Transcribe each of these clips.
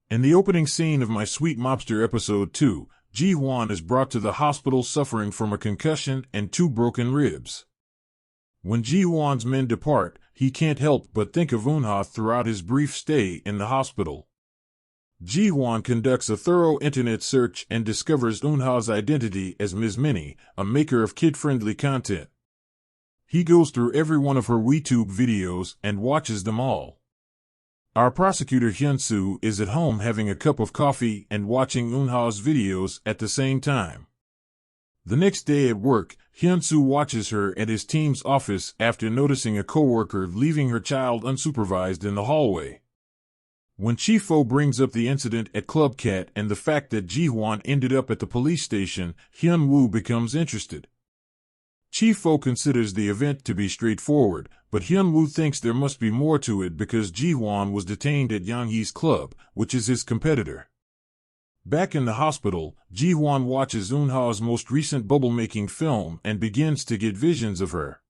In the opening scene of My Sweet Mobster Episode 2, Ji-hwan is brought to the hospital suffering from a concussion and 2 broken ribs. When Ji-hwan's men depart, he can't help but think of Eun-ha throughout his brief stay in the hospital. Ji-hwan conducts a thorough internet search and discovers Eun-ha's identity as Ms. Minnie, a maker of kid-friendly content. He goes through every one of her WeTube videos and watches them all. Our prosecutor Hyun-soo is at home having a cup of coffee and watching Eun-ha's videos at the same time. The next day at work, Hyun-soo watches her at his team's office after noticing a coworker leaving her child unsupervised in the hallway. When Chi-fo brings up the incident at Club Cat and the fact that Ji-hwan ended up at the police station, Hyun-woo becomes interested. Chi-fo considers the event to be straightforward, but Hyun-woo thinks there must be more to it because Ji-hwan was detained at Yang-hee's club, which is his competitor. Back in the hospital, Ji-hwan watches Eun-ha's most recent bubble-making film and begins to get visions of her.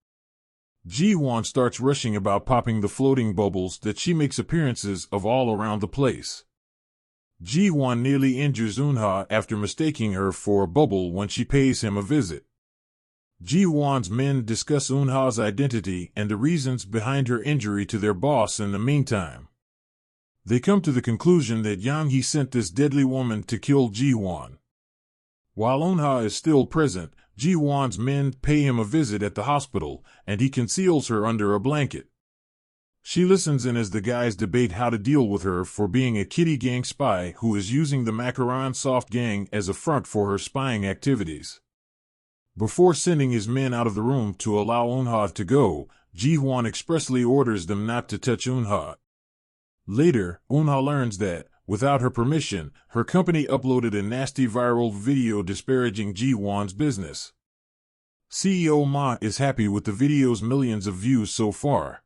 Ji-hwan starts rushing about popping the floating bubbles that she makes appearances of all around the place. Ji-hwan nearly injures Eun-ha after mistaking her for a bubble when she pays him a visit. Ji-hwan's men discuss Eun-ha's identity and the reasons behind her injury to their boss in the meantime. They come to the conclusion that Yang-hee sent this deadly woman to kill Ji-hwan. While Eun-ha is still present, Ji-hwan's men pay him a visit at the hospital, and he conceals her under a blanket. She listens in as the guys debate how to deal with her for being a kitty gang spy who is using the Macaron Soft gang as a front for her spying activities. Before sending his men out of the room to allow Eun-ha to go, Ji-hwan expressly orders them not to touch Eun-ha. Later, Eun-ha learns that, without her permission, her company uploaded a nasty viral video disparaging Ji-hwan's business. CEO Ma is happy with the video's millions of views so far.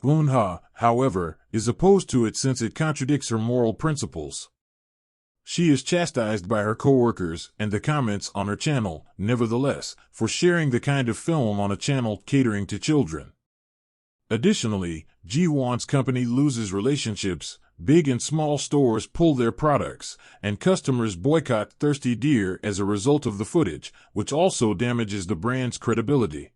Eun-ha, however, is opposed to it since it contradicts her moral principles. She is chastised by her coworkers and the comments on her channel, nevertheless, for sharing the kind of film on a channel catering to children. Additionally, Ji-hwan's company loses relationships, big and small stores pull their products, and customers boycott Thirsty Deer as a result of the footage, which also damages the brand's credibility.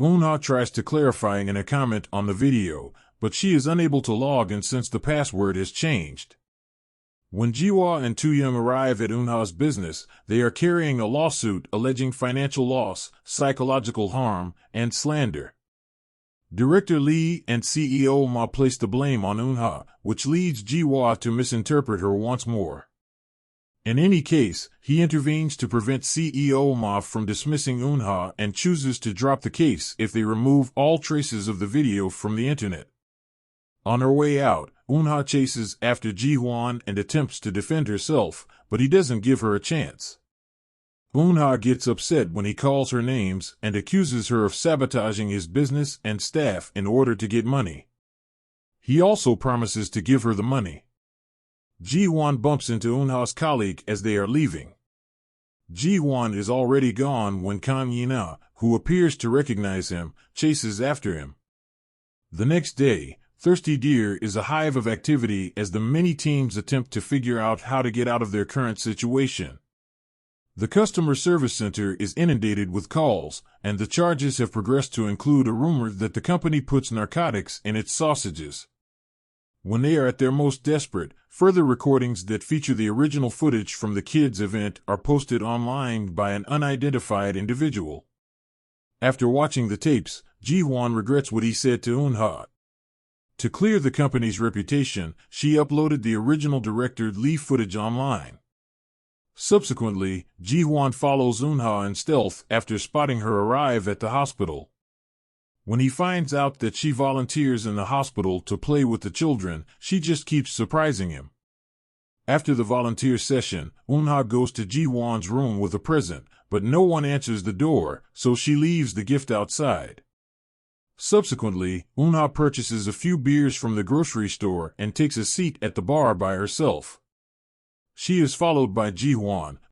Eun-ha tries to clarify in a comment on the video, but she is unable to log in since the password has changed. When Ji-hwa and Tu-young arrive at Eun-ha's business, they are carrying a lawsuit alleging financial loss, psychological harm, and slander. Director Lee and CEO Ma place the blame on Eun-ha, which leads Ji-hwa to misinterpret her once more. In any case, he intervenes to prevent CEO Ma from dismissing Eun-ha and chooses to drop the case if they remove all traces of the video from the internet. On her way out, Eun-ha chases after Ji-hwan and attempts to defend herself, but he doesn't give her a chance. Eun-ha gets upset when he calls her names and accuses her of sabotaging his business and staff in order to get money. He also promises to give her the money. Ji-hwan bumps into Eun-ha's colleague as they are leaving. Ji-hwan is already gone when Kang Yin-na, who appears to recognize him, chases after him. The next day, Thirsty Deer is a hive of activity as the many teams attempt to figure out how to get out of their current situation. The customer service center is inundated with calls, and the charges have progressed to include a rumor that the company puts narcotics in its sausages. When they are at their most desperate, further recordings that feature the original footage from the kids' event are posted online by an unidentified individual. After watching the tapes, Ji-hwan regrets what he said to Eun-ha. To clear the company's reputation, she uploaded the original director Lee footage online. Subsequently, Ji-hwan follows Eun-ha in stealth after spotting her arrive at the hospital. When he finds out that she volunteers in the hospital to play with the children, she just keeps surprising him. After the volunteer session, Eun-ha goes to Ji-hwan's room with a present, but no one answers the door, so she leaves the gift outside. Subsequently, Eun-ha purchases a few beers from the grocery store and takes a seat at the bar by herself. She is followed by Ji-hwan,